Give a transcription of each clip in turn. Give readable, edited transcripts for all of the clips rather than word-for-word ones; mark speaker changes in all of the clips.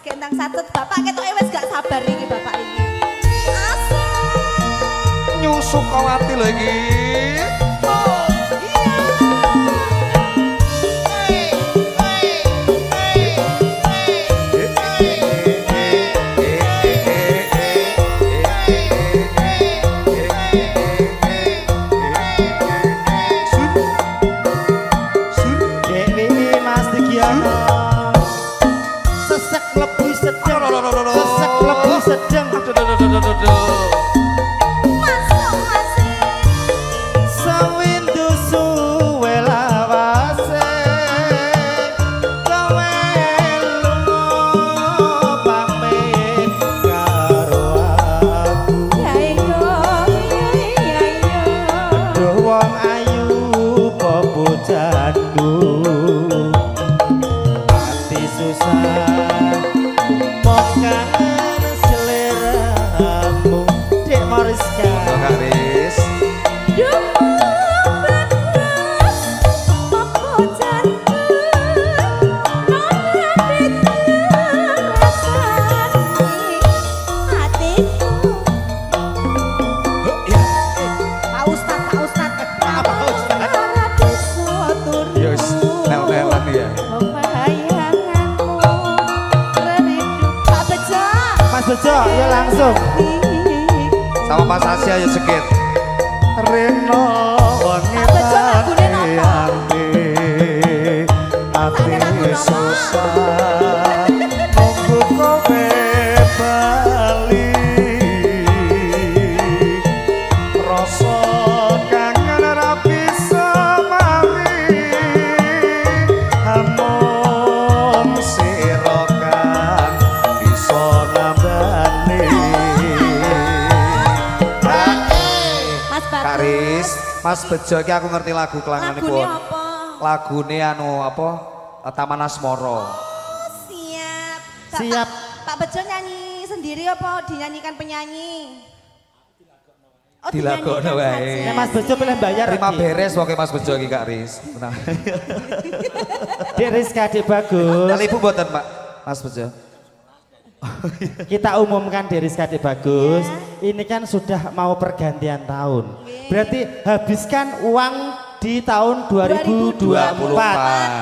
Speaker 1: gendang satut bapak ketoke wis gak sabar iki bapak iki. Asik.
Speaker 2: Nyusuk kawati lho iki.
Speaker 3: Ya langsung
Speaker 2: sama Mas Asia ya sekit
Speaker 3: Reno ngitane ati susah nunggu kowe bali rasa kangen ra bisa mari amung sira kan bisa nambani
Speaker 2: Karis, Mas Bejo iki aku ngerti lagu kelanganipun. Lagune anu apa? Taman Asmara.
Speaker 1: Siap.
Speaker 3: Siap.
Speaker 1: Pak Bejo nyanyi sendiri apa dinyanyikan penyanyi? Oh,
Speaker 2: Dilagokno wae.
Speaker 3: Nek Mas Bejo pilih bayar.
Speaker 2: Terima beres pokoke Mas Bejo iki Kak Riz. Tenang.
Speaker 3: Dek Rizka Dek Bagus.
Speaker 2: Kali ibu mboten Pak Mas Bejo.
Speaker 3: Kita umumkan Dek Rizka Dek Bagus. Ini kan sudah mau pergantian tahun. Berarti habiskan uang di tahun 2024.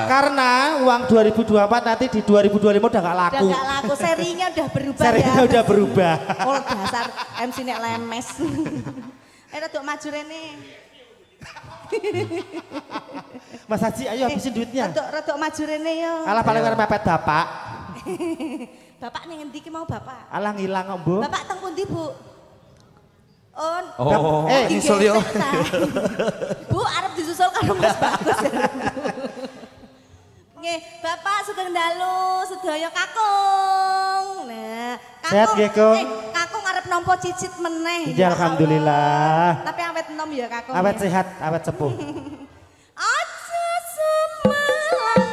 Speaker 3: Karena uang 2024 nanti di 2025 udah gak laku.
Speaker 1: Udah gak laku, serinya udah berubah.
Speaker 3: Serinya udah berubah.
Speaker 1: Oh dasar MC nek lemes. Rodok maju rene.
Speaker 3: Mas Haji ayo habisin duitnya.
Speaker 1: Rodok maju rene yo.
Speaker 3: Alah paling arep mepet bapak.
Speaker 1: Bapak ning endi ki mau bapak?
Speaker 3: Alah ngilang kok, Bu.
Speaker 1: Bapak teng pundi, Bu?
Speaker 2: Nyusul yo.
Speaker 1: Bu arep disusul karo Mas Bagus. Nggih, Bapak sugeng dalu sedaya kakung. Nah, kakung.
Speaker 3: Sehat nggih, Kung?
Speaker 1: Kakung arep nampa cicit meneh.
Speaker 3: Ya alhamdulillah.
Speaker 1: Tapi awet enom ya kakung.
Speaker 3: Awet sehat, awet sepuh.
Speaker 1: Aja semalang.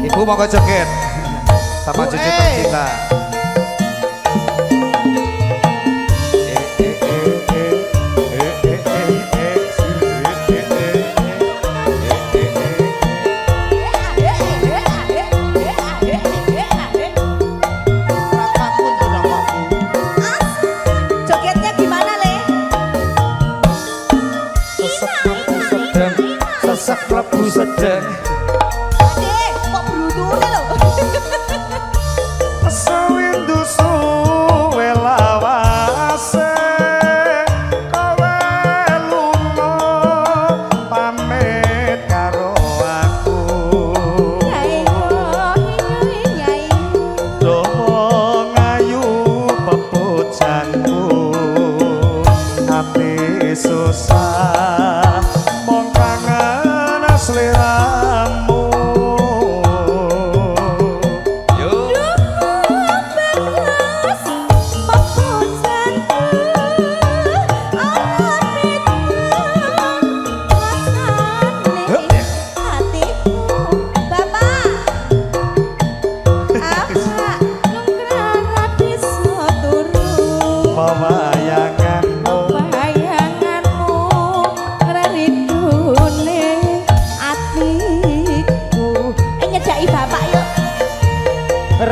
Speaker 2: Ibu mau joget sama cucu tercinta.
Speaker 1: Jogetnya gimana, Le?
Speaker 2: Sesak lebu sedang.
Speaker 1: Kok brutune lho.
Speaker 3: Sewindu suwe lawase kowe lunga pamit karo aku domo ngayu pepujanku ati susah mong kangen sliramu.
Speaker 2: bayanganmu
Speaker 1: bayanganmu ridune atiku nyedaki bapak yuk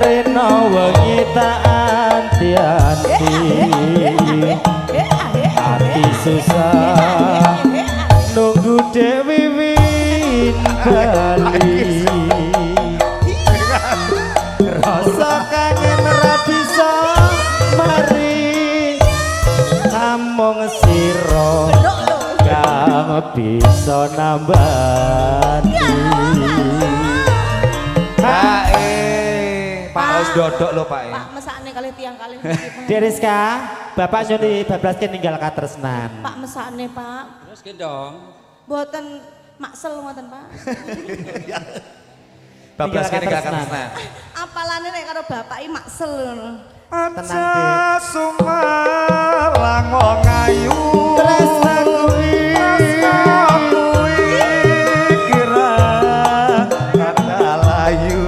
Speaker 3: Reno wengi tak anti-anti hati susah nunggu Dewi Win bali rasa kangen ra bisa mari among siro kang bisa nambani
Speaker 2: Pak harus dodok lho Pak.
Speaker 1: Pak mesakne kali tiang kali.
Speaker 3: Deriska, Bapak nyoni bablaskan tinggal katresnan.
Speaker 1: Pak mesakne Pak.
Speaker 4: Terus gendong.
Speaker 1: Boten maksel ngoten Pak.
Speaker 2: Bablas kene gak katresnan.
Speaker 1: Apalane nek karo bapak iki maksel ngono.
Speaker 2: Aja sumalang ngayu
Speaker 3: Tresna kuwi
Speaker 2: kira kata layu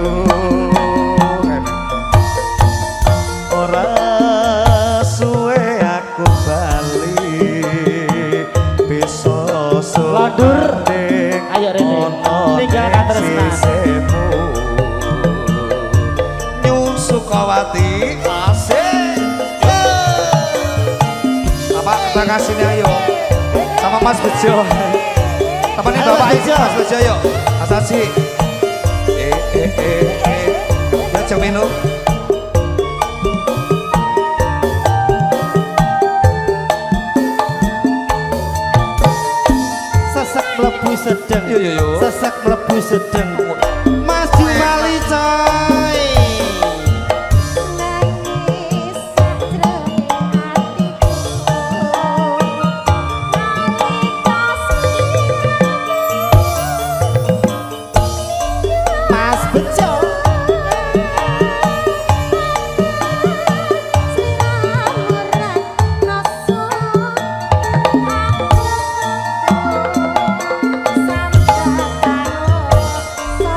Speaker 2: ora suwe aku bali bisa
Speaker 3: Ladur. Ayo Rene, tinggal katresnan.
Speaker 2: Nyun Sukawati asik apa kita kasih nih ayo sama Mas Bejo temenin
Speaker 3: Ayo,
Speaker 2: Bapak
Speaker 3: Mas
Speaker 2: ini
Speaker 3: Bejo.
Speaker 2: Mas Bejo yuk Mas Aji ya jam minum
Speaker 3: Sesek mlebu sedeng.
Speaker 2: Yo, yo, yo.
Speaker 3: Sesek mlebu sedeng. Mas Jumali coy.
Speaker 1: Nangis sajroning atiku.
Speaker 3: Mas Bejo.
Speaker 1: Sampai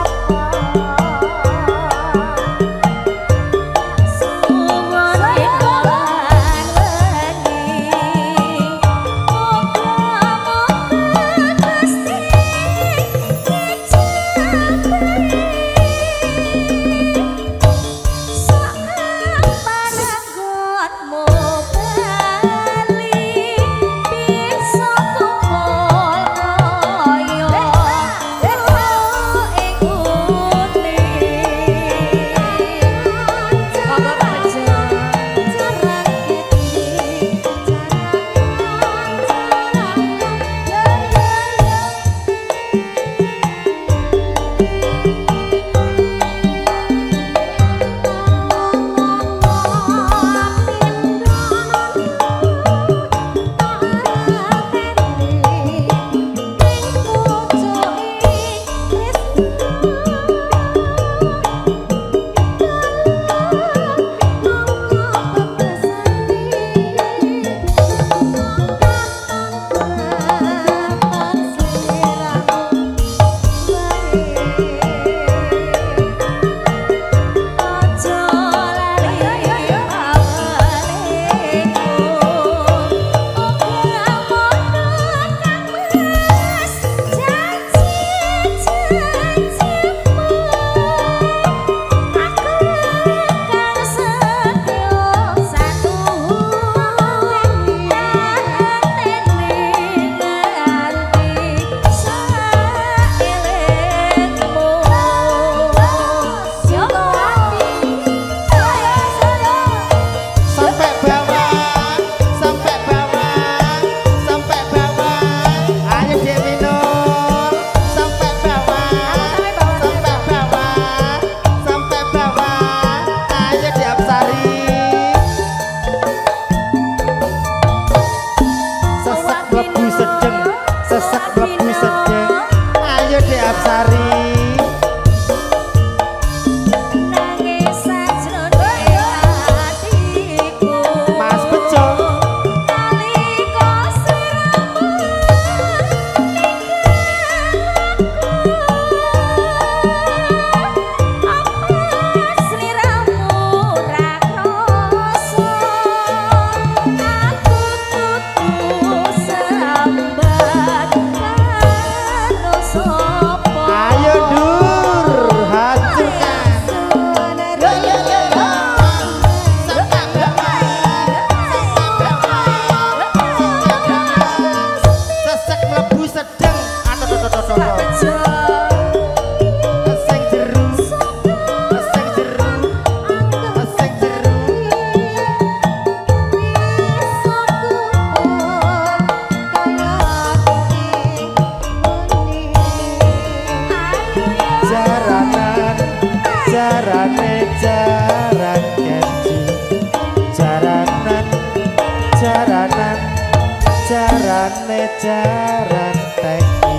Speaker 3: biasane jaran teki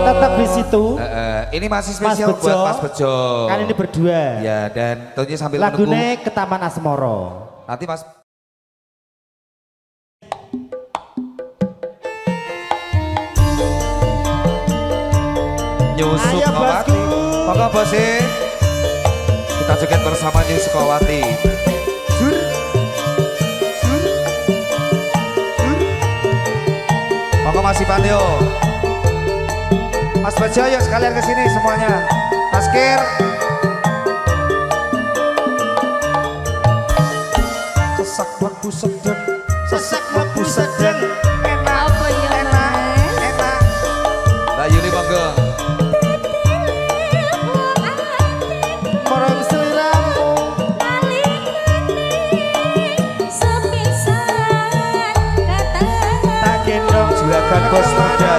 Speaker 3: tetap di situ.
Speaker 2: Ini masih spesial buat Mas Bejo.
Speaker 3: Kan ini berdua.
Speaker 2: Ya, dan tentunya sambil
Speaker 3: lagunya ke Taman Asmoro.
Speaker 2: Nanti Mas Nyusuk Kawati. Monggo Bose. Kita joget bersama Nyusuk Kawati. Sur. Sur. Sur. Monggo Mas Ipanyo. Mas Bejo yuk sekalian kesini semuanya. Mas Kir. Sesak mlebu sedeng, sesak mlebu sedeng. Enak apa ya enak, enak. Mbak Yuli monggo.
Speaker 3: Morong seliramu tak gendong
Speaker 2: Juragan Bos Muda.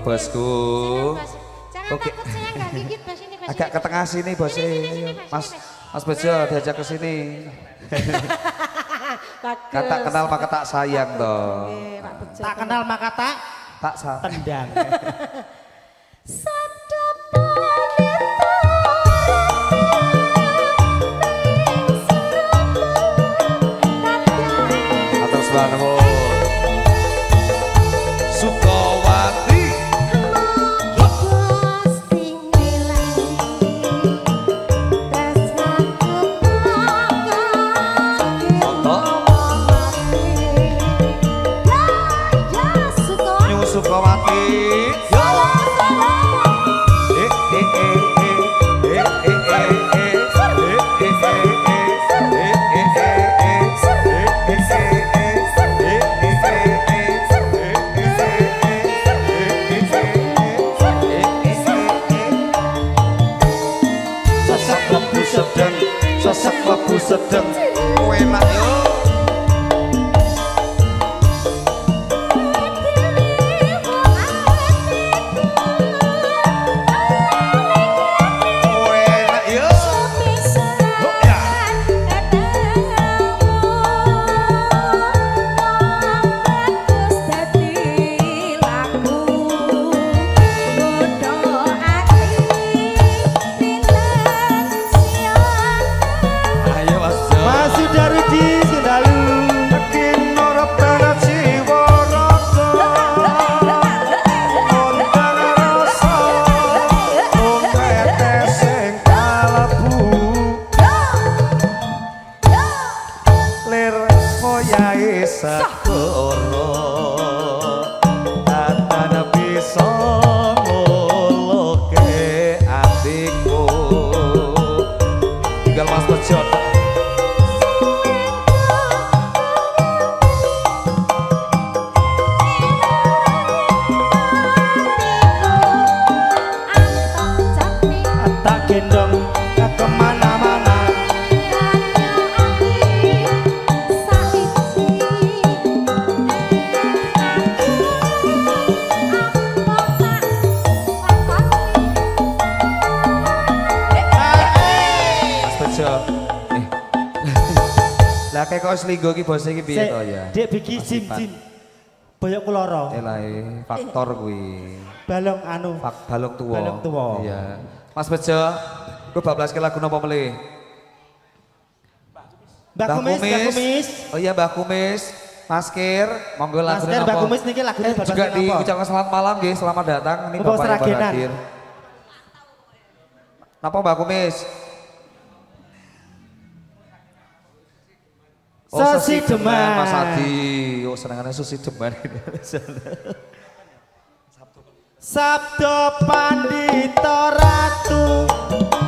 Speaker 2: Bosku. Oke. Agak ke tengah sini bos. Mas Bejo diajak ke sini. Kata kenal maka tak sayang toh.
Speaker 3: Tak kenal maka tak tendang.
Speaker 2: Atas banmu. Sukawati. Sukawati. Sasak labu sedeng, enak yo.
Speaker 3: Mas Sudarudi.
Speaker 2: lir moyahe sakoro tatana bisa ngoloke atiku tinggal Mas Bejo
Speaker 3: tak gendong kemana-mana
Speaker 2: lah kayak kok selinggo ki bos iki piye to ya?
Speaker 3: Dek biki jim-jim. Boyok kuloro.
Speaker 2: Elae faktor kuwi.
Speaker 3: Balong anu.
Speaker 2: Balong tuwa.
Speaker 3: Balong tuwa.
Speaker 2: Iya. Mas Bejo, ku bablas ke lagu napa mele?
Speaker 3: Mbak Kumis.
Speaker 2: Oh iya Mbak Kumis. Masker, monggo lagu napa?
Speaker 3: Masker Mbak Kumis niki lagune
Speaker 2: juga diucapkan selamat malam nggih, selamat datang. Ini Bapak yang baru hadir. Napa Mbak Kumis?
Speaker 3: Sosi Deman.
Speaker 2: Mas Adi, oh senengannya Sosi Deman.
Speaker 3: Sabdo Pandito Ratu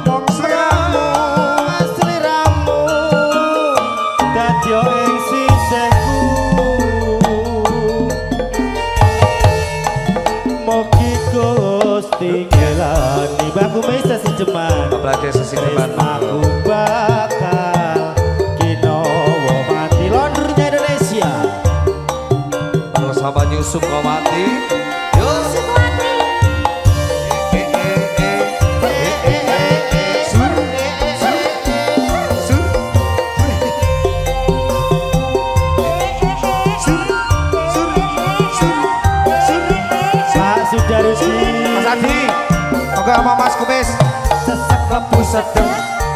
Speaker 2: Wong sliramu
Speaker 3: sliramu dadya ing sisihku mugi Gusti ngelani Mbak Kumis Sosi Deman.
Speaker 2: Apalagi Sosi Deman.
Speaker 3: Aku bakal kinowo mati Londurnya Indonesia.
Speaker 2: Bersama Yusuf Komati. Yusuf Mas Adi, moga sama Mas Kumis.
Speaker 3: Sesek mlebu sedeng,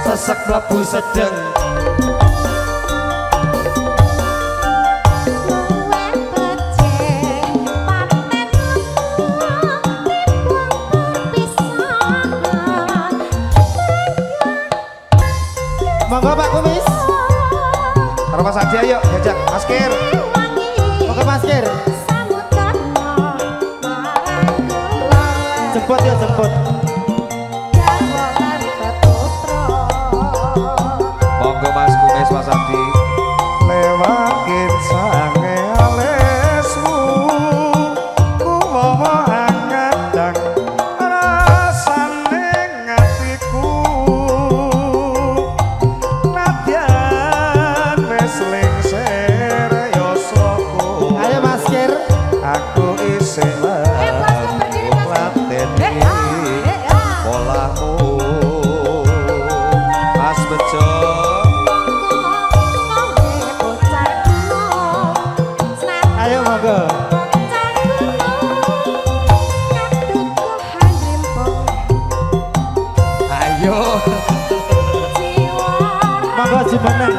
Speaker 3: sesek mlebu sedeng. Monggo Pak Kumis.
Speaker 2: Karo Mas Adi ayo jajak masker.
Speaker 3: Monggo masker. Jemput ya jemput.
Speaker 2: Monggo Mas Kumis Mas Adi. Lewakin sange alesmu kuwawa angadang rasane ngatiku nadyan wis lengser yo soko.
Speaker 3: Ayo masker.
Speaker 2: Aku isih polahmu Mas Bejo.
Speaker 3: Ayo monggo.
Speaker 2: Ayo
Speaker 3: Monggo jumeneng.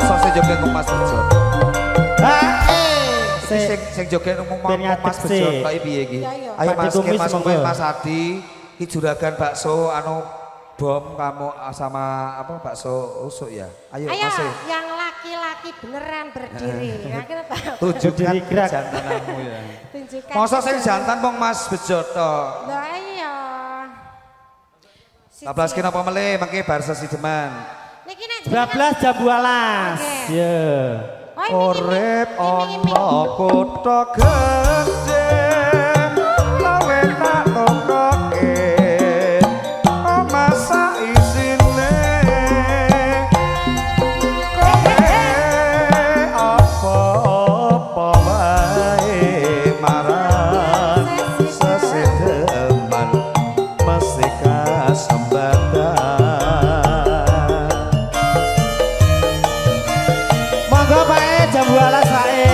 Speaker 2: masa saya joget ngomong Mas Bejo. Sing joget ngomong Mas Bejo kaya piye iki? Ayo Mas Kumis Mas Adi iki juragan bakso anu bom kamu sama apa bakso usuk ya. Ayo Mas.
Speaker 4: Yang laki-laki beneran berdiri.
Speaker 2: Tunjukkan jantananmu ya. Masa sing jantan wong Mas Bejo to.
Speaker 4: Lah iya.
Speaker 2: Bablas kenapa mele mengke bar Sosi Deman.
Speaker 4: Niki nek
Speaker 3: Bablas Jambu Alas. Ya.
Speaker 2: Urip ana kutha gedhe lawe tak tokoke masa isine kowe apa-apa wae marang sesedeman mesti kasembatan.
Speaker 3: Monggo Pak Jambu Alas wae.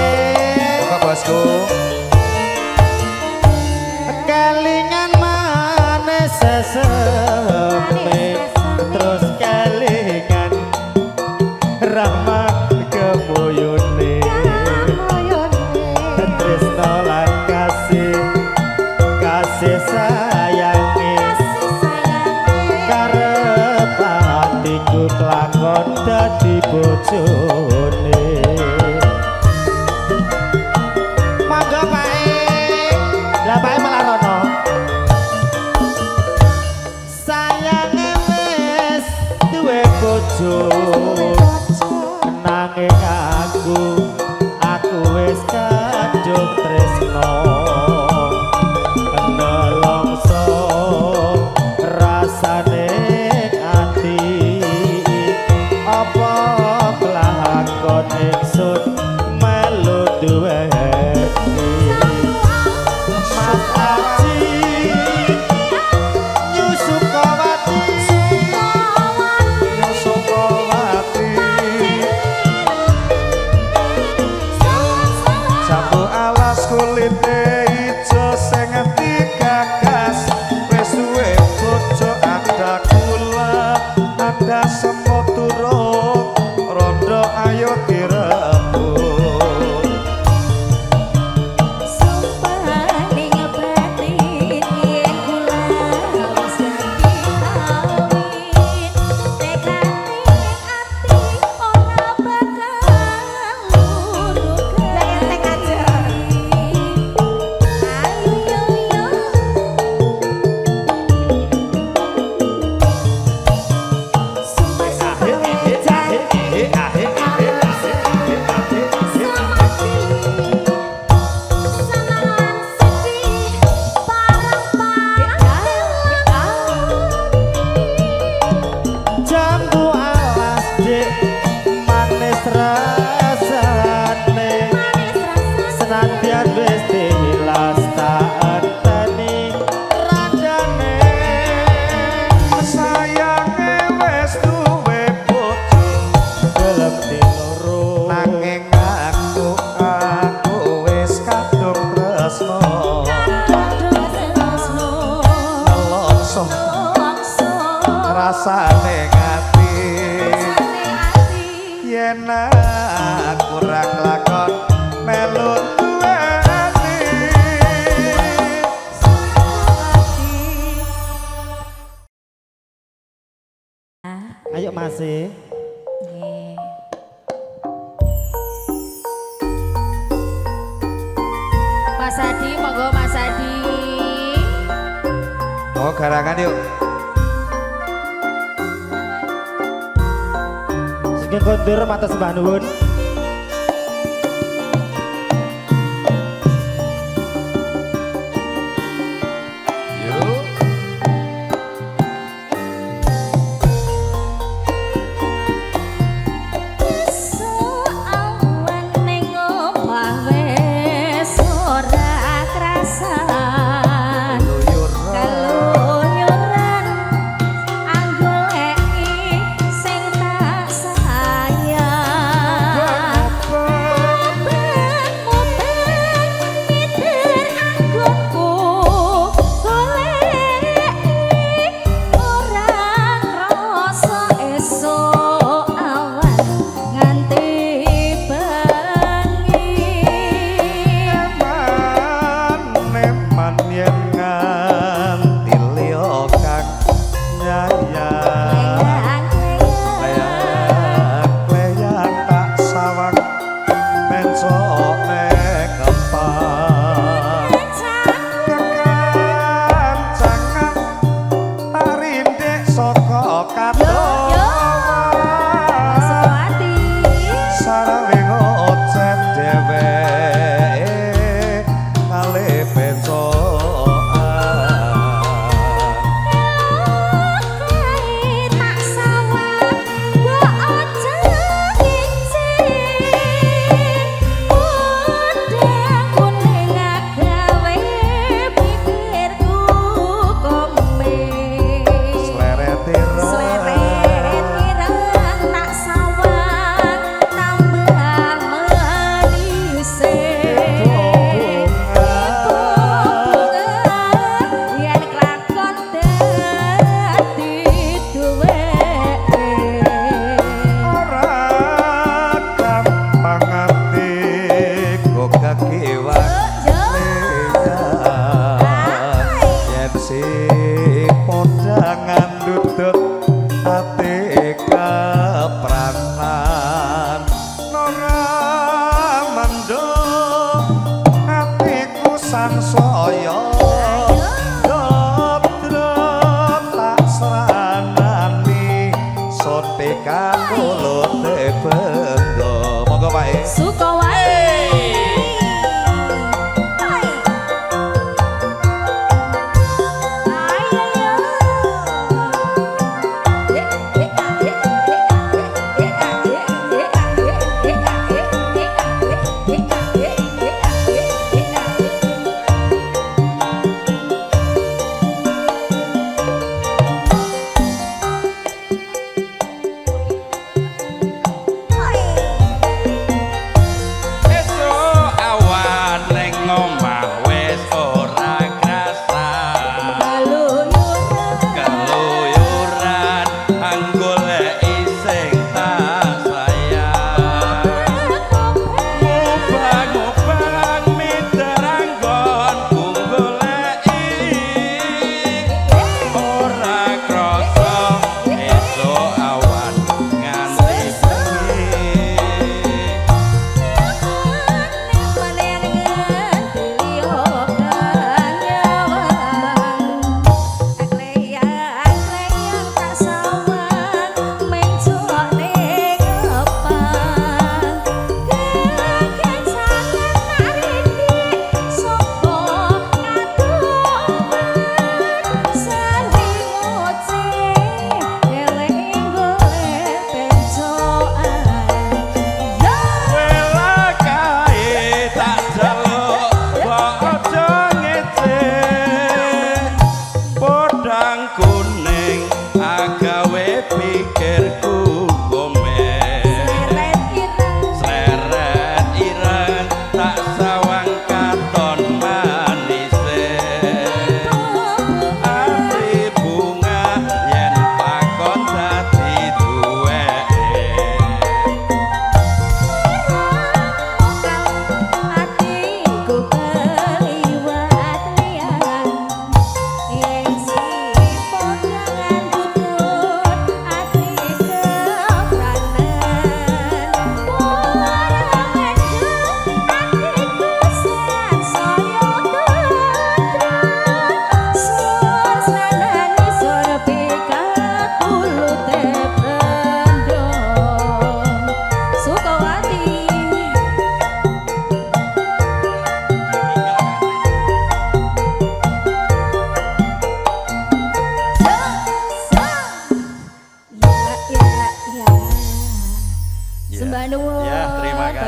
Speaker 2: Monggo bosku.
Speaker 3: Kelingan manis seseme terus kelingan ramah kemuyune tresno lan kasih kasih sayangi karep hatiku kelakon dadi bojone monggo Pak lah Pak malah rono sayange wis duwe bojo nanging aku wis kadung tresno nelongso rasane ati apa kelakon ingsun melu duweni Mas Aji Yusukawati
Speaker 2: Jambu alas kulite ijo sing ngerti gagas wis duwe bojo ada kula ada semut turun rondo ayo direbut rasane ngati yen aku ra kelakon melu duweni
Speaker 3: ayo masih
Speaker 4: Mas Adi, monggo Mas Adi.
Speaker 2: oh garangan yuk
Speaker 3: Sugeng kondur mata sembah nuwun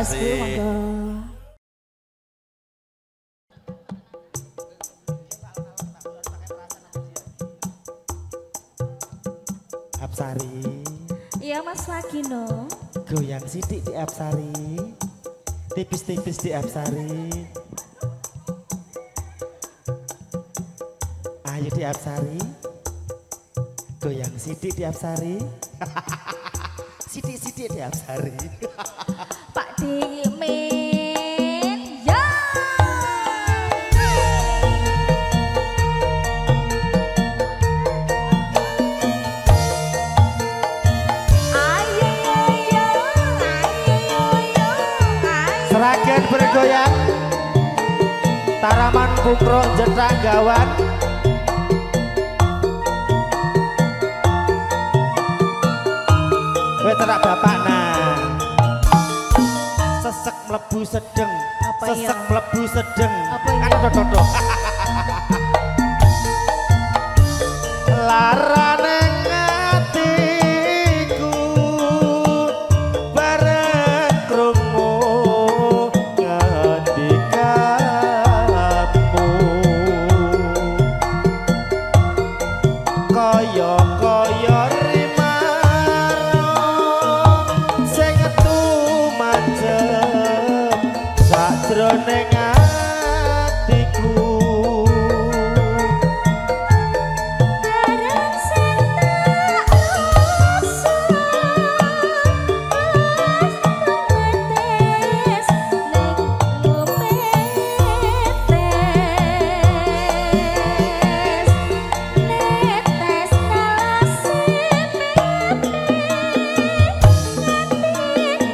Speaker 1: Bosku, monggo.
Speaker 3: Apsari.
Speaker 4: Iya Mas Wagino.
Speaker 3: Goyang sidik di Apsari. Tipis-tipis di Apsari. Ayo di Apsari. Goyang sidik di Apsari. Sidik-sidik di Apsari.
Speaker 4: Pak Dimin. Ya.
Speaker 3: Seragen bergoyang. Taraman Bukro Jetrang Gawan. Weterak bapak nah. Sesek mlebu sedeng.
Speaker 4: Apa
Speaker 3: Sesek
Speaker 4: ya?
Speaker 3: mlebu sedeng.
Speaker 4: Apa ya?
Speaker 3: Kan dodo. Larane ngatiku bareng krungu ngendikamu. Kaya-kaya jroning atiku
Speaker 4: Bareng serta usul Metes ning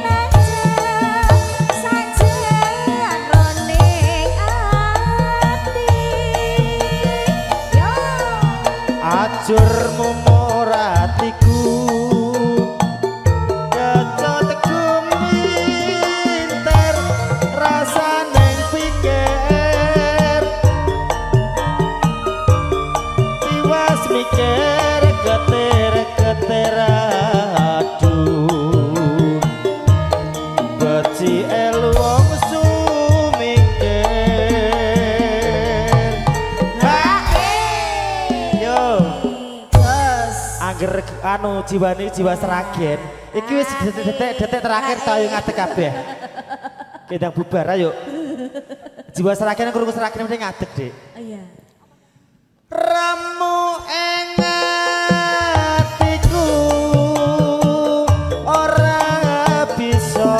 Speaker 4: netes
Speaker 3: ajur mumuratiku kecotekku minter rasaning pikir tiwas mikir ketir aduh beci elu wong angger anu jiwane jiwa Seragen iki wis detik terakhir tayo ngadeg kabeh kendang bubar ayo jiwa Seragen krungu Seragen mesti ngadeg Dik
Speaker 4: iya
Speaker 3: ramu ing atiku ora bisa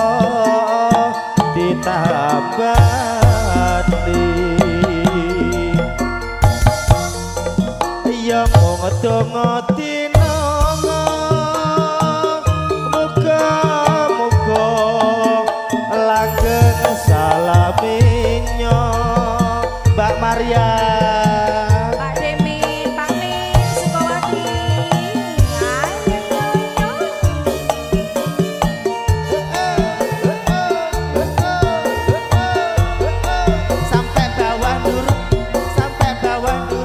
Speaker 3: ditambani ya mung donga salaminyo Mbak Maria
Speaker 4: Pak Demin Pak Min Sukawati
Speaker 3: sampai bawah nur sampai maju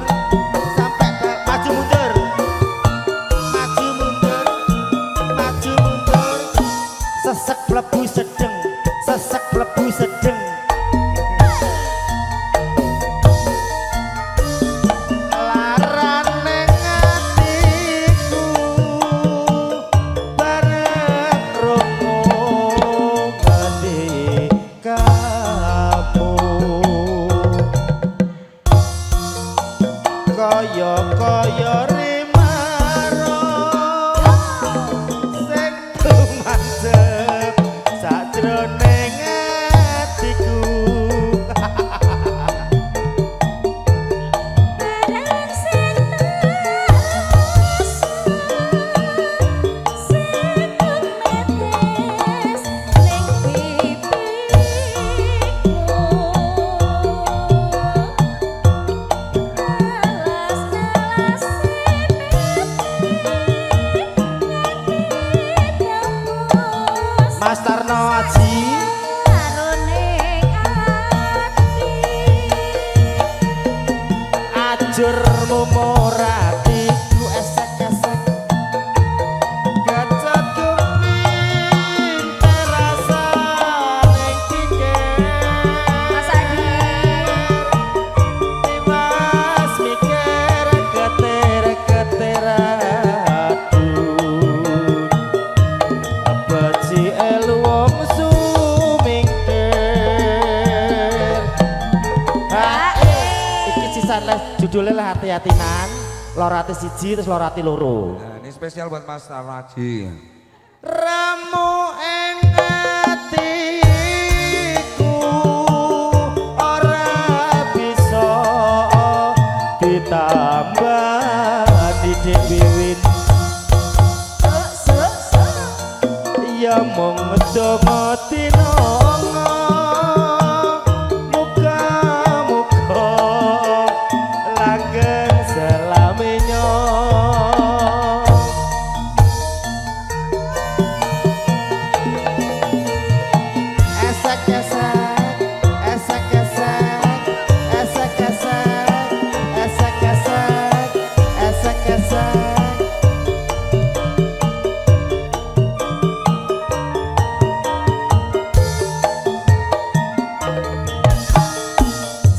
Speaker 3: mundur sesek mlebu sedeng larane atiku bareng krungu ngendikamu kaya rimaro sing tumancep sajroning atiku
Speaker 4: bareng serta metes ning pipiku
Speaker 3: Mas Tarno Aji ajur mumuratiku esek-esek gacatku pinter rasane judulnya lah hati-hatinan, lorati siji terus lorati loro.
Speaker 2: Nah, ini spesial buat Mas Tarnaji.
Speaker 3: Ramu ing atiku ora bisa ditambah didik wiwin. Ya mung ndonga tinonga muga-muga langgeng selaminya.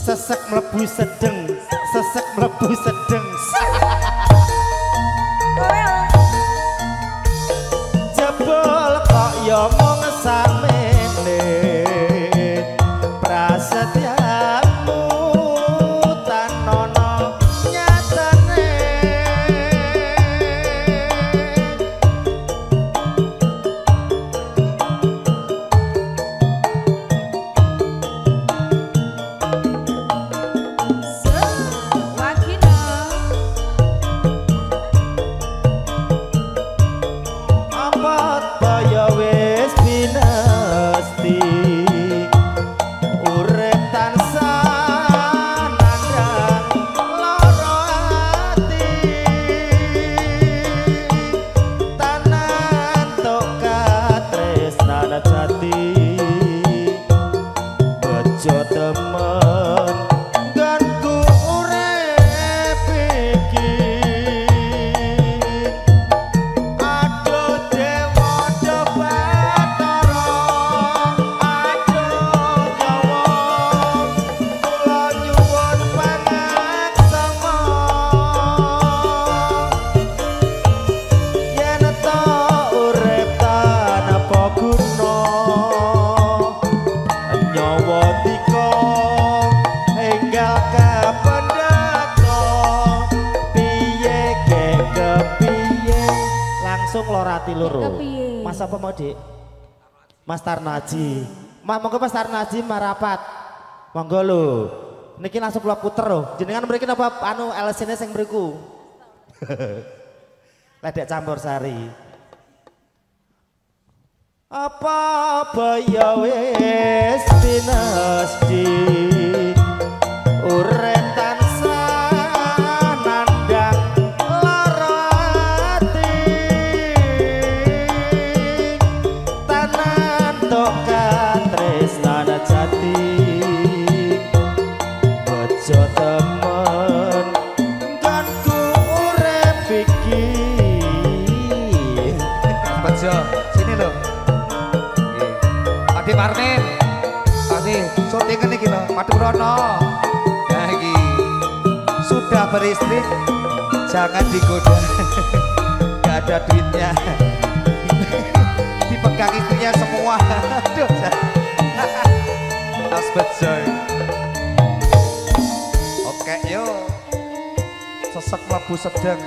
Speaker 3: Sesek mlebu sedeng, sesek mlebu sedeng. Jebul kok ya mung samene prasetyamu tanono nyatane. Mas apa mau dik? Mas Tarnaji. Monggo Mas Tarnaji marapat. Monggo lho. Niki langsung kula puter lho. Jenengan mriki napa anu LC-ne sing mriku? Ledek campur sari. Apa baya wis dinasti urip tansah nandang lara ati tanan tok katresnana jati bejo temen kan ku urip iki
Speaker 2: bejo sini lho. Adi Marnin, Adi syutingan iki lho, Madurana. Nah iki sudah beristri, jangan digoda, gak ada duitnya. Dipegang istrinya semua. Aduh, Asbet Joy. Oke, yuk. Sesek mlebu sedeng.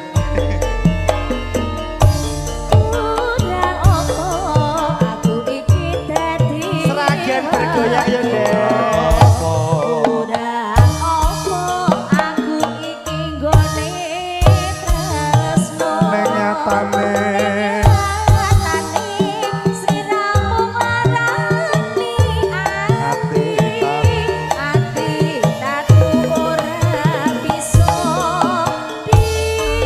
Speaker 3: Bergoyak ya deh.
Speaker 4: Udah opo aku iki nggone tresno.
Speaker 3: Menyatane
Speaker 4: sliramu marani ati tatu ora bisa ditambani.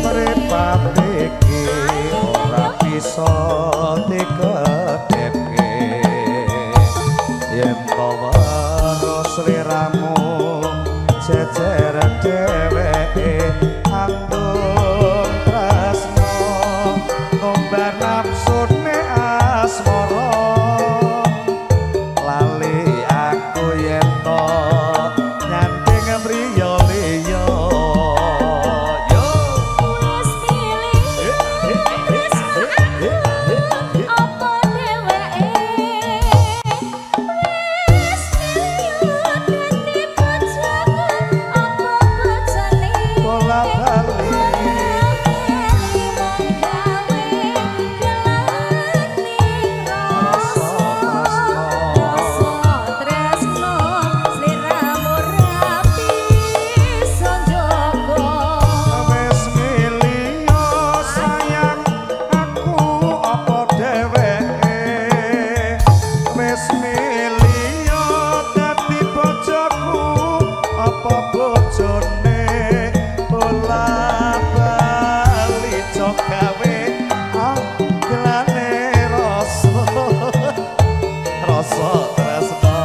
Speaker 3: mripat iki ora bisa dikedhepke yen kawaro sliramu jejer dheweke andung tresno ngombar nafsune asmara lali aku yen to nyanding mriya-mriya yo
Speaker 4: Wis pilih wis apa dheweke wis pilih dadi bojoku
Speaker 5: bojone bola bali cok gawe gelane rasa rasa tresno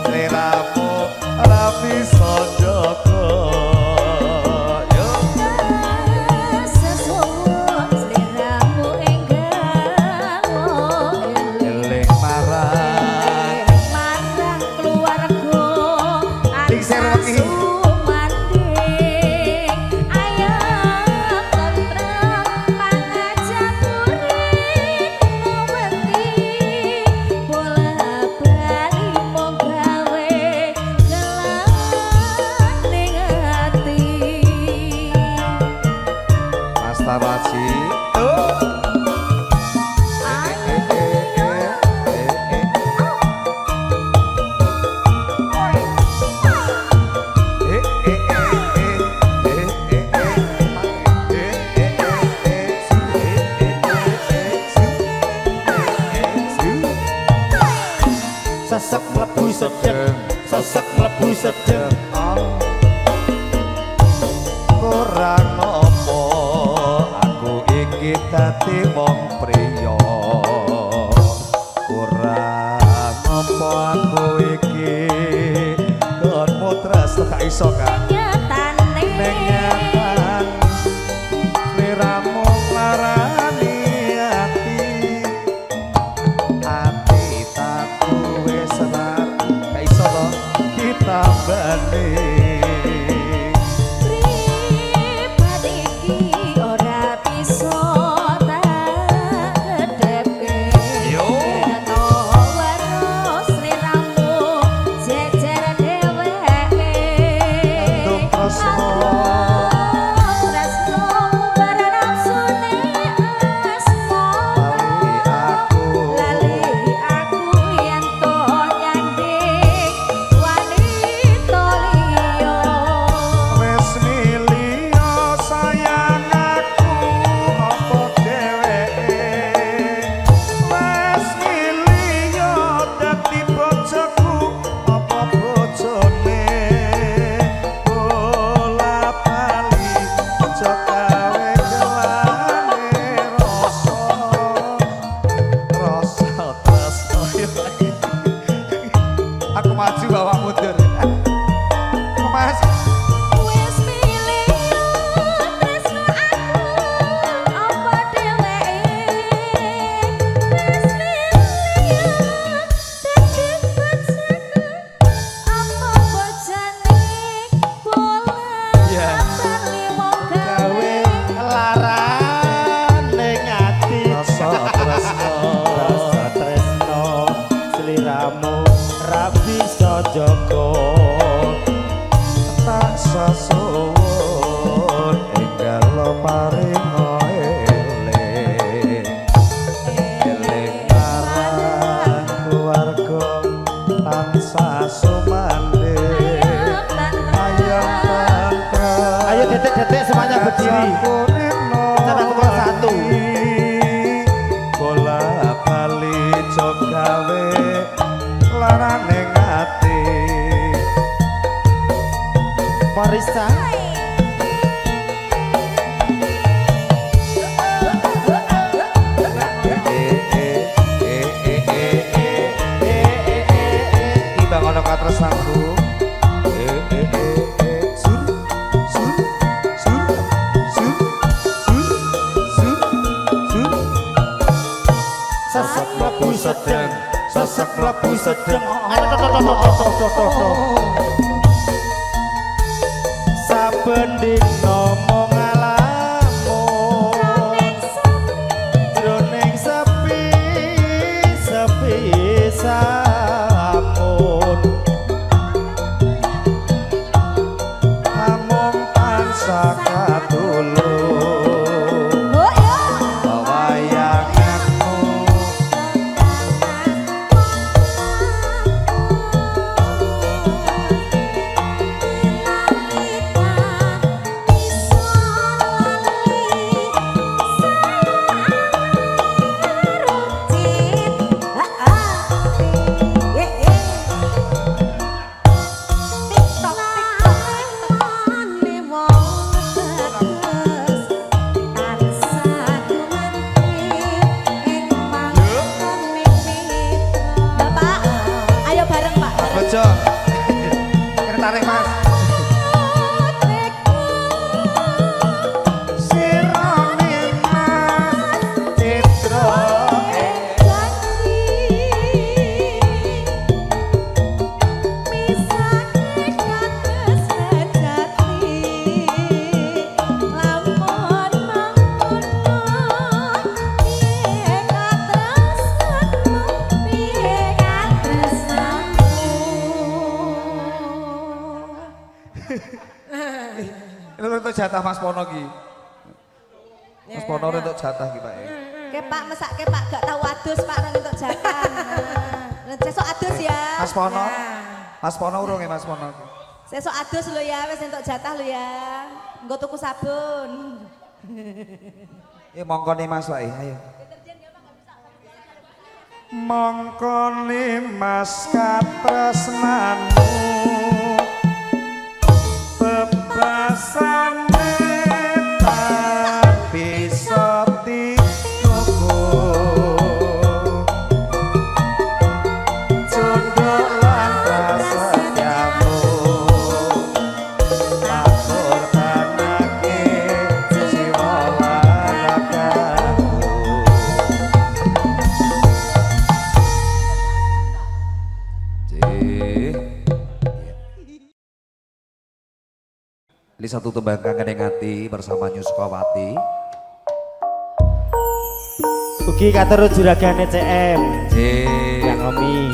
Speaker 5: sliramu ora bisa jaga yo
Speaker 4: sesuwun sliramu enggal
Speaker 5: eling marang
Speaker 4: keluarga
Speaker 5: Diksir wengi. Mas Taraji
Speaker 3: Sesek mlebu sedeng, sesek mlebu sedeng.
Speaker 5: kurang apa aku iki dadi wong priya kurang apa aku iki kon mutras gak iso kan nyatan sliramu larani ati tak wis serat gak iso to ditambani aku maju bawa mundur Mas
Speaker 4: Wis milih tresno aku apa dheweke wis milih dadi bojoku apa bojone bola bali wong gawe
Speaker 3: Laran ning ati
Speaker 5: rasa tresno
Speaker 3: rasa tresno sliramu ra bisa jaga
Speaker 5: tak sasuwun enggal paring eling eling marang keluarga tansah sumandhe ayam tangkal
Speaker 3: ayo detik-detik semuanya berdiri cara nomor 1
Speaker 5: bola bali jog gawe larane ati
Speaker 3: Marisa
Speaker 5: Ibang ono katresnaku sur sur sur sur sur sur sur
Speaker 3: sesek mlebu sedeng sesek mlebu sedeng saben dina mung ngalamun jroning sepi sepi sampun
Speaker 5: namung tansah katulung wayanganmu
Speaker 2: Ini untuk jatah Mas Pono ki. Mas Pono untuk jatah ki Pak.
Speaker 1: Ke Pak mesake Pak gak tahu adus Pak untuk jatah. Nah, sesuk adus ya.
Speaker 2: Mas Pono. Mas Pono urung ya Mas Pono.
Speaker 1: Sesuk adus lho ya, wis untuk jatah lho ya. Engko tuku sabun.
Speaker 2: Mongko nih Mas Pak, ayo.
Speaker 5: Mongko nih Mas katresnanmu bebasane tak bisa dituku jodoh lan prasetyamu atur tanake jiwa lan ragaku.
Speaker 2: Ini satu tembang kangen yang hati bersama Nyuskawati.
Speaker 3: Ugi katerus juragane CM. Yang Omi.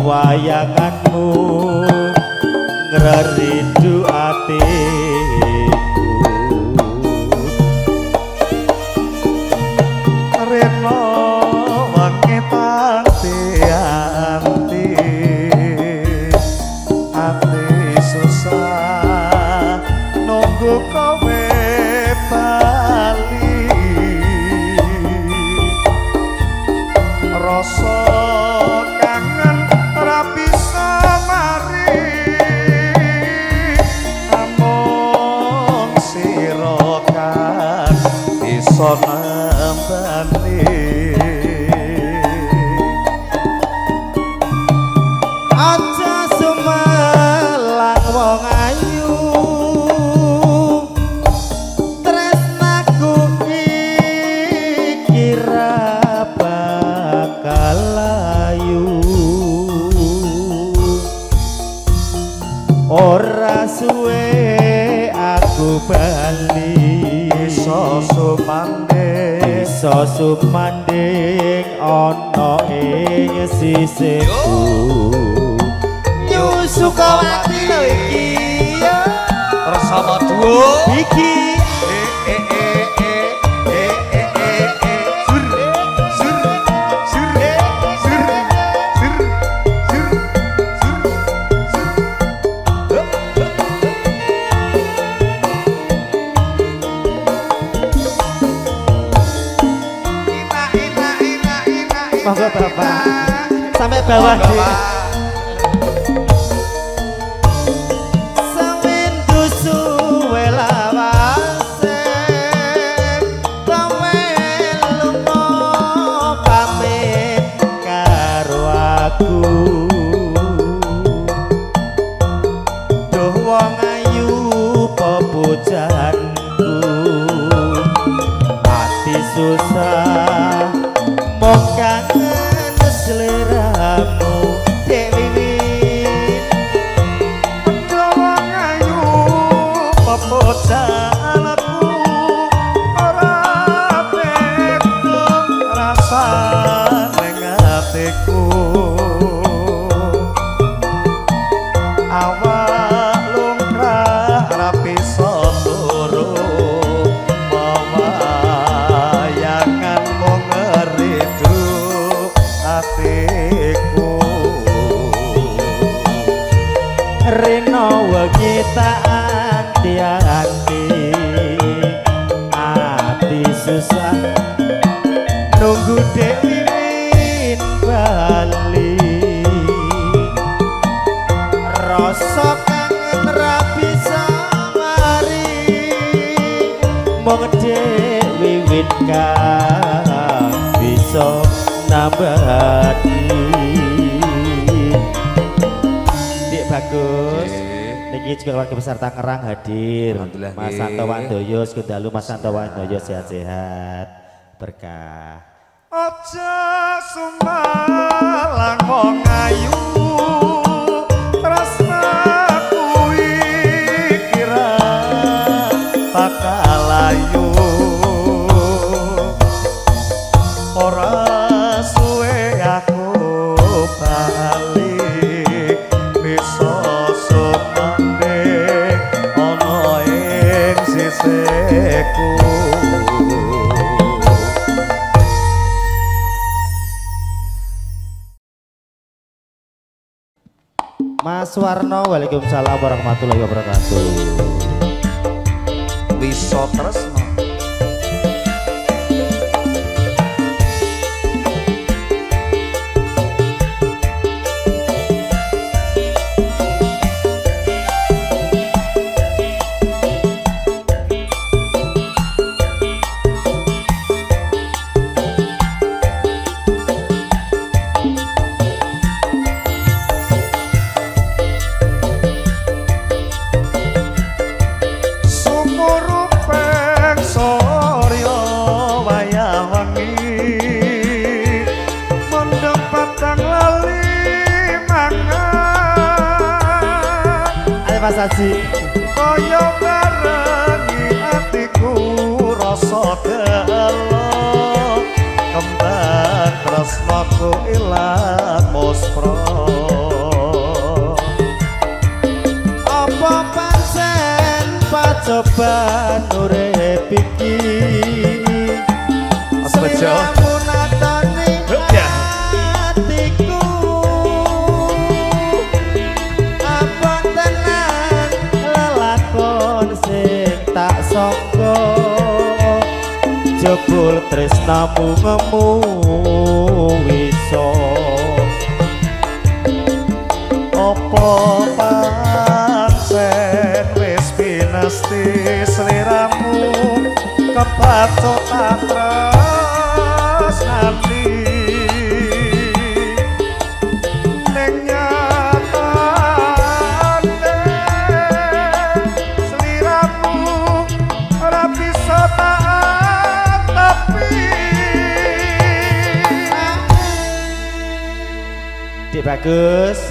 Speaker 3: Wayanganmu ngerindu atiku
Speaker 5: Reno wangi anti ati susah nunggu kowe bali rasa kangen ra bisa mari among sira kan bisa nambani
Speaker 3: aja sumelang wong ayu tresnaku iki ra bakal layu ora suwe aku bali
Speaker 5: iso
Speaker 3: sumanding ana ing sisihku Nyusukawati lho iki
Speaker 2: Bersama duo
Speaker 3: iki monggo Bapak sampai bawah deh. Sewindu suwe lawase kowe lunga pamit karo aku duh wong ayu pepujanku ati susah mong kangen seleramu
Speaker 5: hatiku awak lungkrah rapi sotoro bayangan mung ngeridu hatiku
Speaker 3: Rino wengi tak anti-anti ati susah nunggu Dewi bali rasa kangen ra bisa mari mung Dewi wit kang bisa nambati Dik bagus niki juga keluarga besar Tangerang hadir Mas Santo Wandoyo Sekundalu Mas Santo Wandoyo sehat-sehat berkah
Speaker 5: aja sumalang wong ayu tresnaku kira bakal ayu ora suwe aku bali bisa sumande ana ing sisiku
Speaker 3: Mas Warno, waalaikumsalam warahmatullahi wabarakatuh.
Speaker 2: Bisa tresno.
Speaker 3: Mas Haji
Speaker 5: kaya barengi atiku rasa gelo kembang tresnaku ilang muspra
Speaker 3: apa pancen pacobaan urip iki
Speaker 5: Bejo jebul tresnamu ngemu wiso apa pancen wis pinesti sliramu kepatok tak tresnani ning nyatane sliramu ora bisa
Speaker 3: Dik bagus.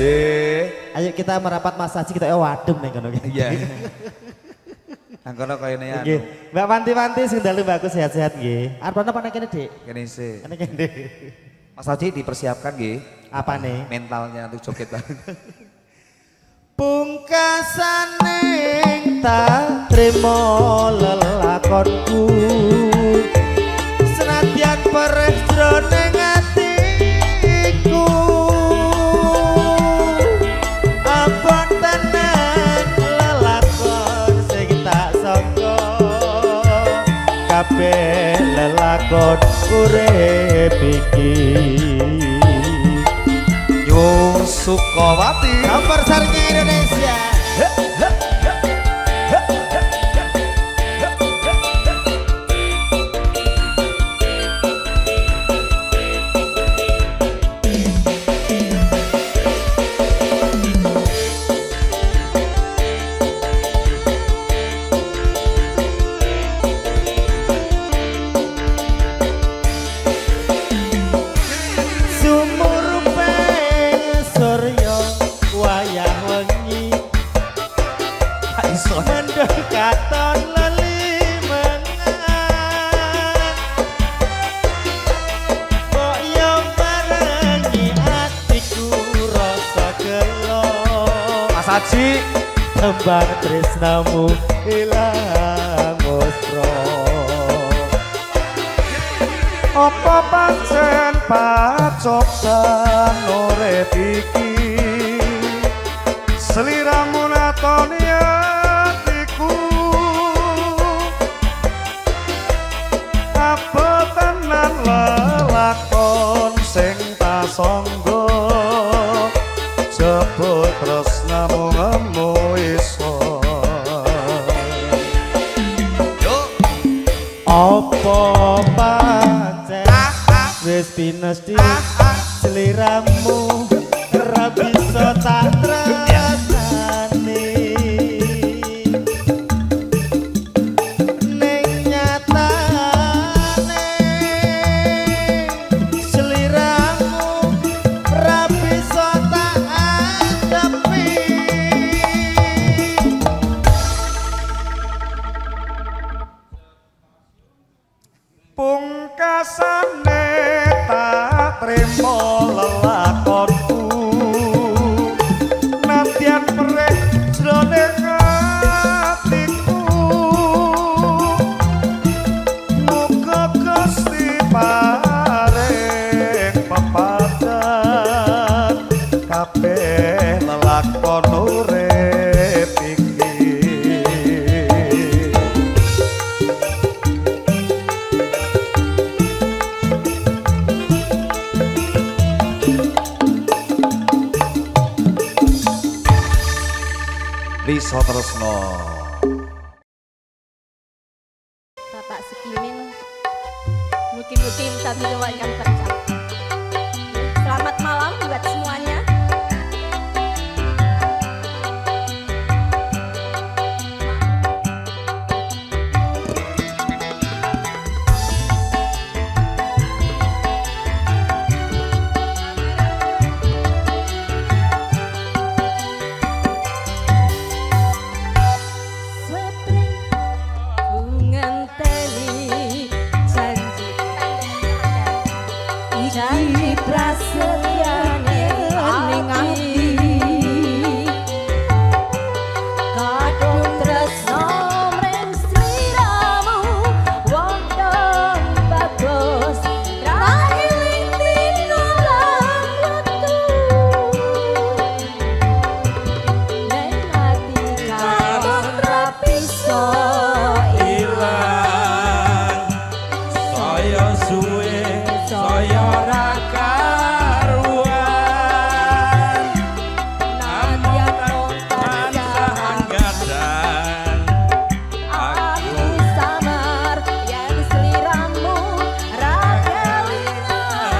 Speaker 3: Ayo kita merapat Mas Haji kita wadem ning kono.
Speaker 2: Iya. Nang kono kayane ya.
Speaker 3: Nggih. Mbak Wanti-wanti sing dalu bagus sehat-sehat nggih. Arep apa nek kene, Dik?
Speaker 2: Kene sih.
Speaker 3: Kene kene.
Speaker 2: Mas Haji dipersiapkan nggih.
Speaker 3: Apa nih?
Speaker 2: Mentalnya untuk joget.
Speaker 3: Pungkasane tak trimo lelakonku. Senadyan perih jroning atiku. Apa tenan lelakon sing tak sangka. Kabeh lelakon urip iki.
Speaker 5: Yung Sukawati
Speaker 3: Nomor sarnya Indonesia.
Speaker 5: Saji
Speaker 3: tembang tresnamu ilang mostro.
Speaker 5: Apa pancen pacoban urip iki sliramu natoni atiku apa tenan lelakon sing tak sangga jebul tresnamu ngemu iso
Speaker 3: Apa pancen wis pinesti sliramu ora bisa tak tresnani ning nyatane sliramu ora bisa tak adepi
Speaker 5: pungkasane tak trimo lelakonku nadyan perih jroning atiku muga Gusti paring pepadhan kabeh lelakon urip iki. Bisa tresno
Speaker 4: Bapak Sekimin mungkin-mungkin bisa menjawabkan tercap. Selamat malam buat semuanya. Janji prasetyane ning ati kadung tresno mring sliramu wong dong bagus rahiling tinolang wektu ning ati kadung rapiso
Speaker 6: ilang saya suwe saya ora karuan
Speaker 4: nadyan
Speaker 6: tansah anggadan
Speaker 4: aku samar yen sliramu ra kelingan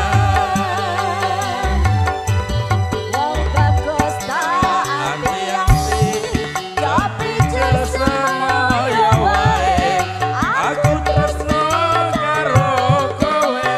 Speaker 4: wong bagus tak ati-ati ya pijer semoyo wae aku tresno karo kowe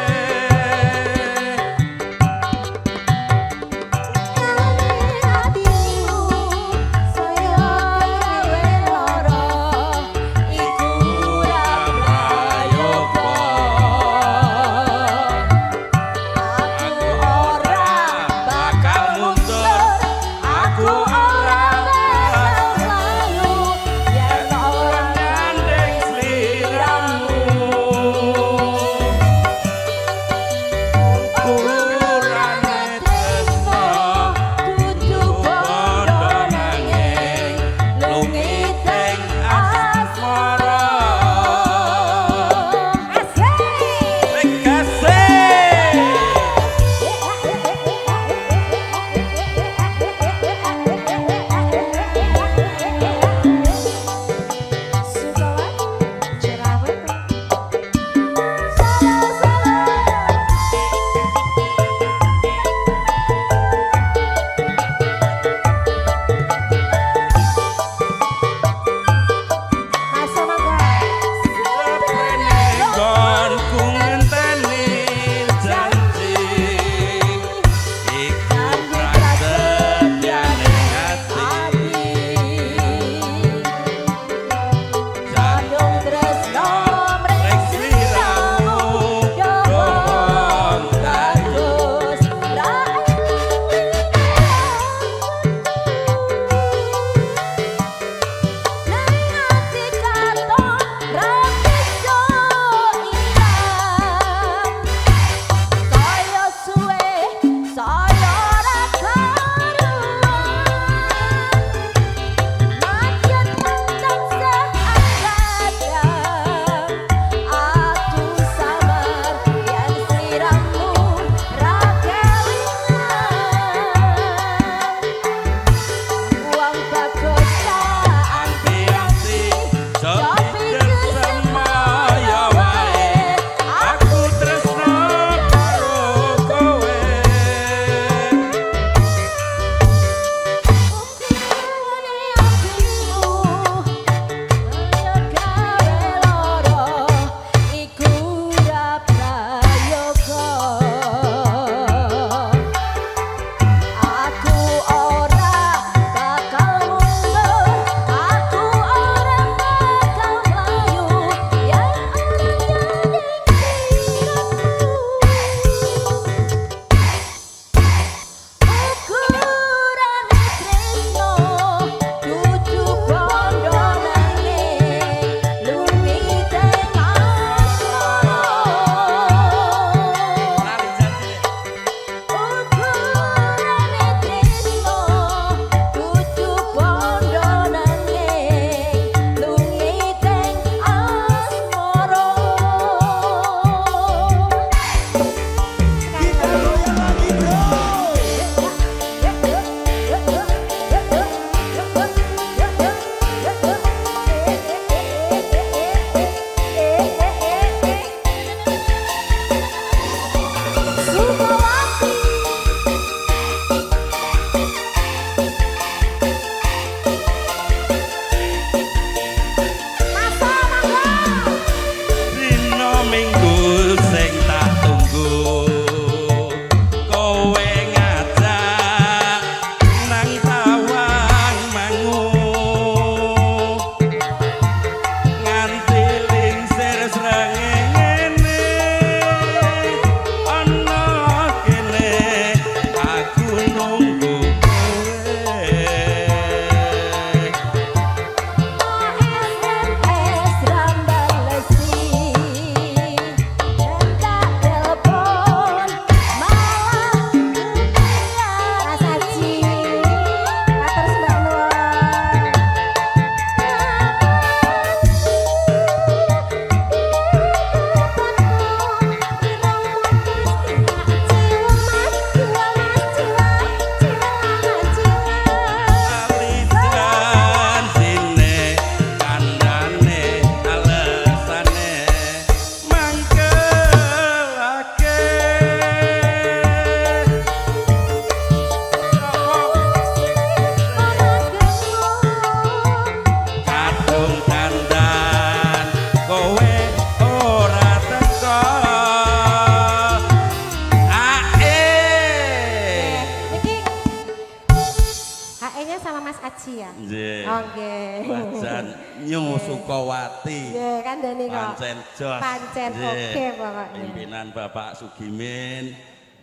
Speaker 4: Mas Aji ya?
Speaker 6: Nggih.
Speaker 4: Oke.
Speaker 6: Wajan Nyu Sukawati.
Speaker 4: Nggih, kandhane kok.
Speaker 6: Pancen jos.
Speaker 4: Pancen oke pokoknya.
Speaker 6: Pimpinan Bapak Sugimin,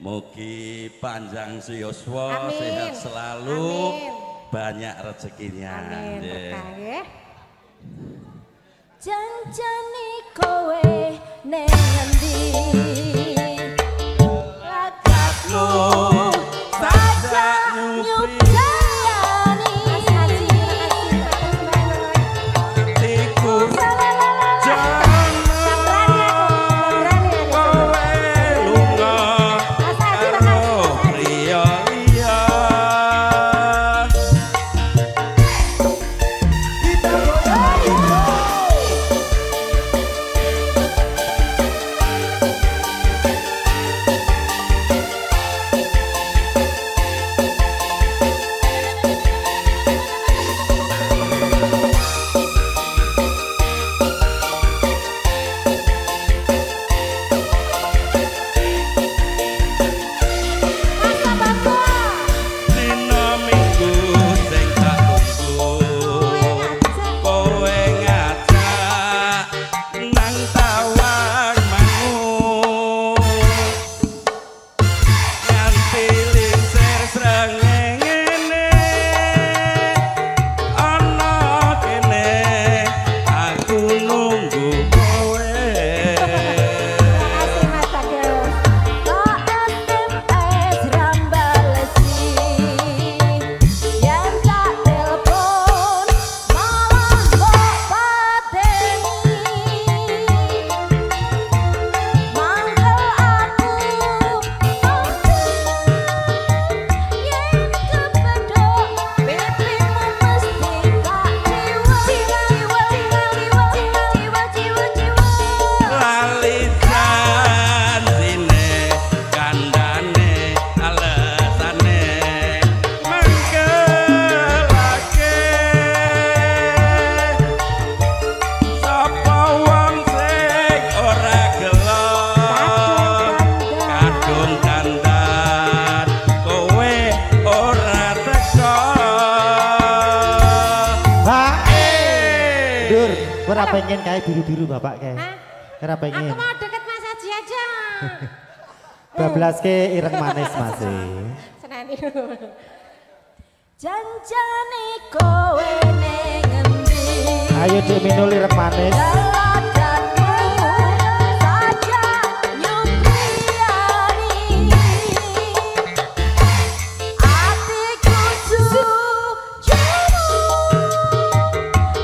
Speaker 6: mugi panjang siyoswa, sehat selalu, banyak rezekinya.
Speaker 4: Amin.
Speaker 6: Nggih.
Speaker 4: Berkah nggih. Janjane kowe ning endi? Lakatmu sajak nyubrani.
Speaker 6: Iku jangan kowe lunga karo priya liya. Dina minggu sing tak tunggu, kowe ngajak nang tawang mangu. Nganti lingsir srengenge ana kene aku nunggu kowe. Lali janjine kandhane alesane mangkelake sapa wong sing ora gelo kadung dandan kowe ora teko.
Speaker 3: Dur, ora pengen kayak biru-biru bapak kayak. Ora pengen.
Speaker 4: Aku mau deket Mas Haji aja.
Speaker 3: Bablas ke ireng manis masih.
Speaker 4: Senani. Janjane kowe ning endi?
Speaker 3: Ayo Dek Minul ireng manis.
Speaker 4: Leladanmu saja nyubriani. Atiku sujumu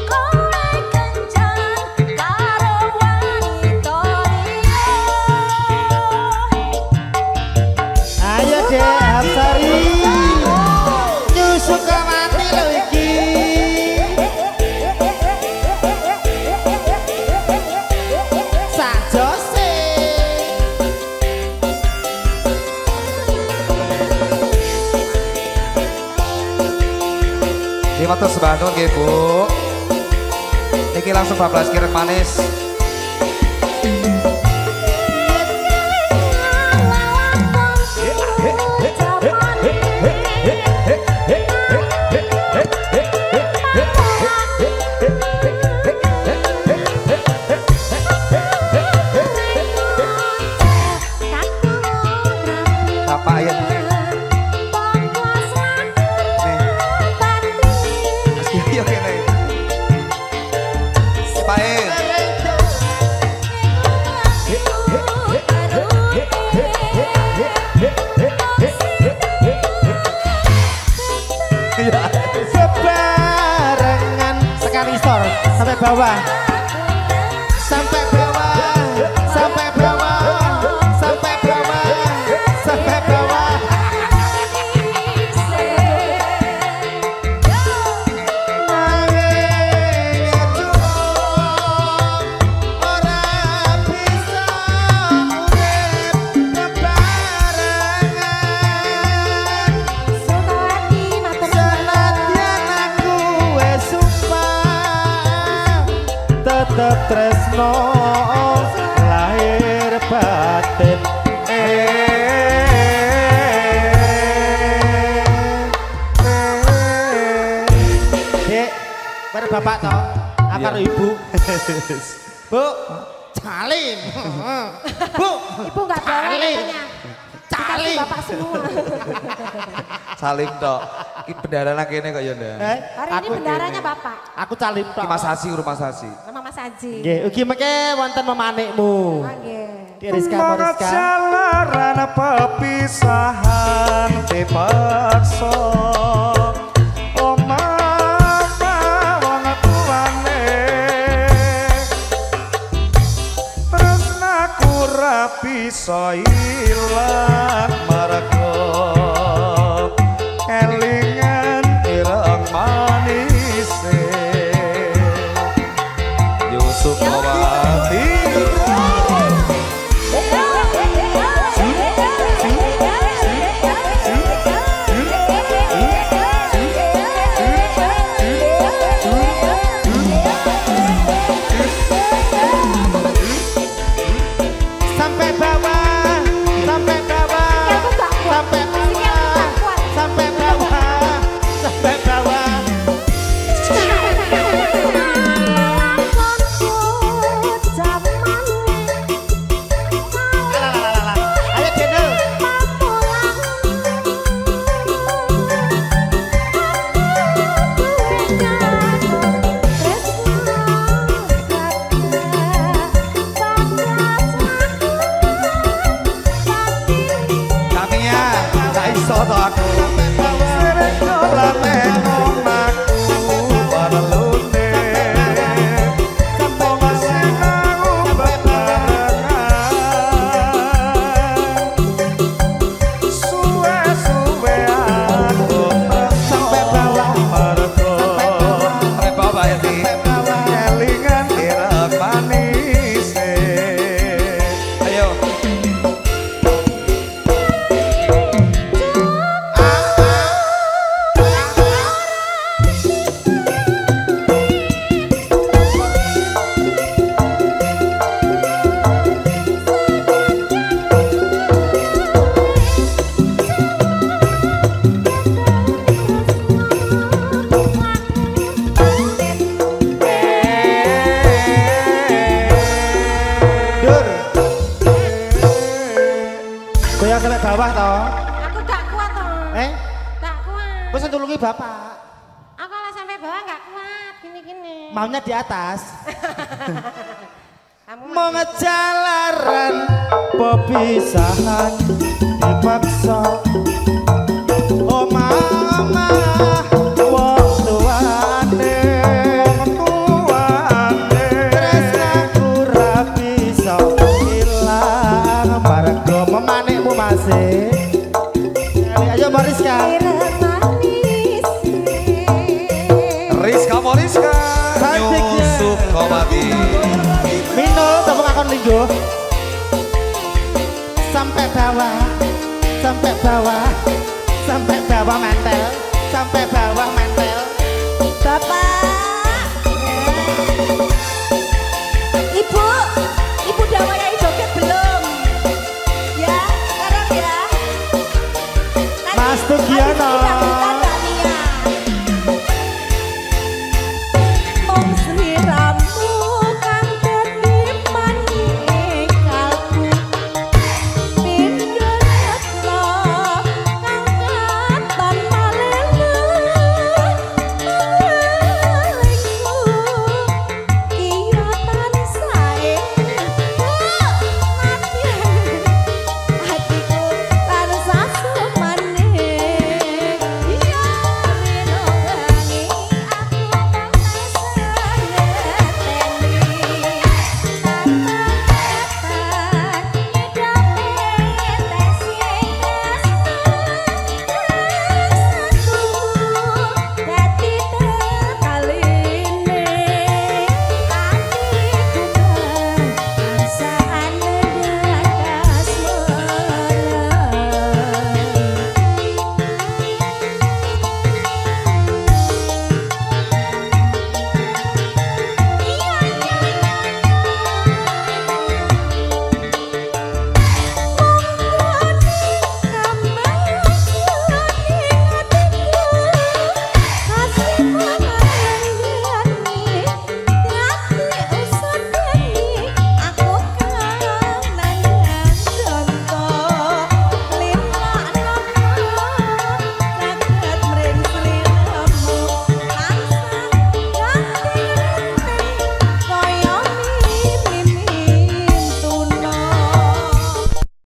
Speaker 4: kowe kencan karo wanita liya.
Speaker 3: Ayo Dek Hapsari. Nyusuk mati lho iki. Sajose.
Speaker 2: Ini matur sembah nuwun nggih Bu. Iki langsung bablas kireng manis. Bapak ya. Iya kene. Pak
Speaker 3: Sebarengan sekali stor sampai bawah. Sampai bawah. Sampai bawah. Sampai bawah. Sampai bawah. Tetep tresno lahir batin bapak toh. Karo ibu. Bu, calim. Bu,
Speaker 4: Ibu enggak bawa katanya.
Speaker 3: calim.
Speaker 4: Bapak semua.
Speaker 2: Salim tok. Iki bendara nang kene kok ya ndak.
Speaker 4: Hari ini bendaranya Bapak.
Speaker 3: Aku calim tok.
Speaker 2: Iki Mas Haji, rumah Haji.
Speaker 4: Sama Mas Haji.
Speaker 3: Nggih, ugi mengke wonten memanikmu.
Speaker 4: Nggih.
Speaker 3: Di Rizka.
Speaker 5: Jalaran pepisahan dipaksa bisa ilang marga elingan ireng manise Yusuf Mawati bawah toh?
Speaker 4: Aku gak kuat toh. Gak kuat.
Speaker 3: Wes tulungi bapak.
Speaker 4: Aku kalau sampai bawah gak kuat, gini-gini.
Speaker 3: Maunya di atas.
Speaker 4: Kamu
Speaker 3: mau ngejalaran pepisahan dipaksa. Oh mama, waktu ane, tresnaku rapi so hilang, margo memanikmu masih. Ayo Mariska.
Speaker 2: Rizka Mariska, Yusuf Komati.
Speaker 3: Mino, kamu akan linggo. Sampai bawah, sampai bawah, sampai bawah mantel, sampai bawah mantel.
Speaker 1: Bapak, Ibu Dawaya joget belum? Ya, sekarang ya.
Speaker 3: Mas Tugiono.